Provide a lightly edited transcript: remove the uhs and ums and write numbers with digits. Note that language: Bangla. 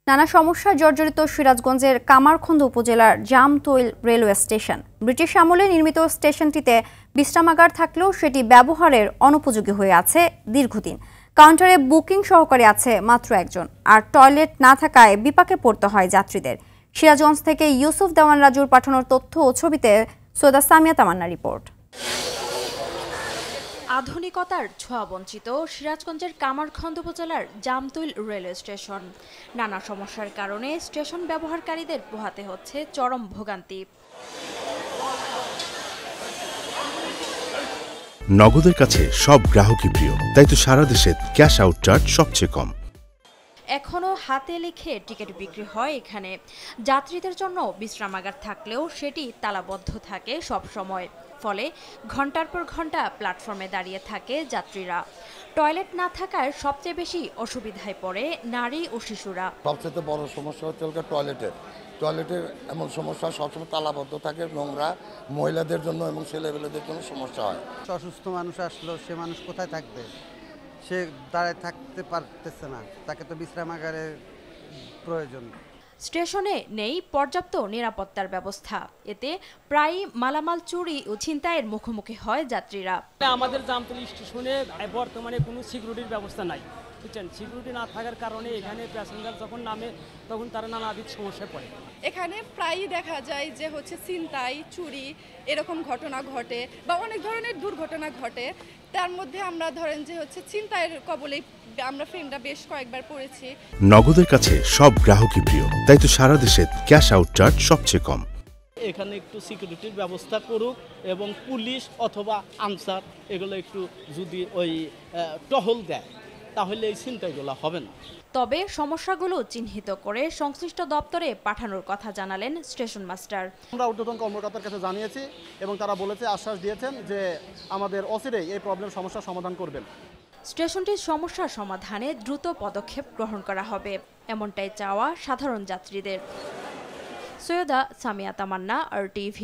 নানা সমস্যায় জর্জরিত সিরাজগঞ্জের কামারখন্দ উপজেলার জামতৈল রেলওয়ে স্টেশন। ব্রিটিশ আমলে নির্মিত স্টেশনটিতে বিশ্রামাগার থাকলেও সেটি ব্যবহারের অনুপযোগী হয়ে আছে দীর্ঘদিন। কাউন্টারে বুকিং সহকারী আছে মাত্র একজন, আর টয়লেট না থাকায় বিপাকে পড়তে হয় যাত্রীদের। সিরাজগঞ্জ থেকে ইউসুফ দেওয়ান রাজুর পাঠানোর তথ্য ও ছবিতে সৈয়দা সামিয়া তামান্না রিপোর্ট। আধুনিকতার ছোঁয়াবঞ্চিত সিরাজগঞ্জের কামারখন্দ উপজেলার জামতৈল রেলওয়ে স্টেশন। নানা সমস্যার কারণে স্টেশন ব্যবহারকারীদের পোহাতে হচ্ছে চরম ভোগান্তি। নগদের কাছে সব গ্রাহকই প্রিয়, তাই তো সারা দেশে ক্যাশ আউট চার্জ সবচেয়ে কম। এখনও হাতে লিখে টিকিট বিক্রি হয় এখানে। যাত্রীদের জন্য বিশ্রামাগার থাকলেও সেটি তালাবদ্ধ থাকে সব সময়। ফলে ঘন্টার পর ঘন্টা প্ল্যাটফর্মে দাঁড়িয়ে থাকে যাত্রীরা। টয়লেট না থাকায় সবচেয়ে বেশি অসুবিধায় পড়ে নারী ও শিশুরা। সবচেয়ে বড় সমস্যা হচ্ছে টয়লেটের এমন সমস্যা, সবসময় তালাবদ্ধ থাকে, নোংরা, মহিলাদের জন্য এবং ছেলেমেয়েদের জন্য সমস্যা হয়। অসুস্থ মানুষ আসলো, সে মানুষ কোথায় থাকবে? সে দাঁড়ায় থাকতে পারতেছে না, তাকে তো বিশ্রামাগারের প্রয়োজন। স্টেশনে নেই পর্যাপ্ত নিরাপত্তার ব্যবস্থা, এতে প্রায়ই মালামাল চুরি ও ছিনতাইয়ের মুখোমুখি হয় যাত্রীরা। আমাদের জামতৈল স্টেশনে বর্তমানে কোনো সিকিউরিটির ব্যবস্থা নাই, বুঝছেন। সিকিউরিটি না থাকার কারণে এখানে প্যাসেঞ্জার যখন নামে তখন তারা নানাবিধ সমস্যায় পড়ে। এখানে প্রায়ই দেখা যায় যে ছিনতাই, চুরি এরকম ঘটনা ঘটে বা অনেক ধরনের দুর্ঘটনা ঘটে। তার মধ্যে আমরা ধরেন যে ছিনতাইয়ের কবলে আমরা ফ্রেন্ডরা বেশ কয়েকবার পড়েছি। নগদের কাছে সব গ্রাহকই প্রিয়, তাই তো সারা দেশে ক্যাশ আউট চার্জ সবচেয়ে কম। এখানে একটু সিকিউরিটির ব্যবস্থা করুক এবং পুলিশ অথবা আনসার এগুলো একটু যদি ওই টহল দেয় তাহলে এই ছিনতাইগুলো হবে না। তবে সমস্যাগুলো চিহ্নিত করে সংশ্লিষ্ট দপ্তরে পাঠানোর কথা জানালেন স্টেশন মাস্টার। আমরা ঊর্ধ্বতন কর্মকর্তার কাছে জানিয়েছি এবং তারা বলেছে, আশ্বাস দিয়েছেন যে আমাদের অচিরেই এই সমস্যার সমাধান করবেন। স্টেশনটির সমস্যার সমাধানে দ্রুত পদক্ষেপ গ্রহণ করা হবে, এমনটাই চাওয়া সাধারণ যাত্রীদের। সৈয়দা সামিয়া তামান্না, RTV।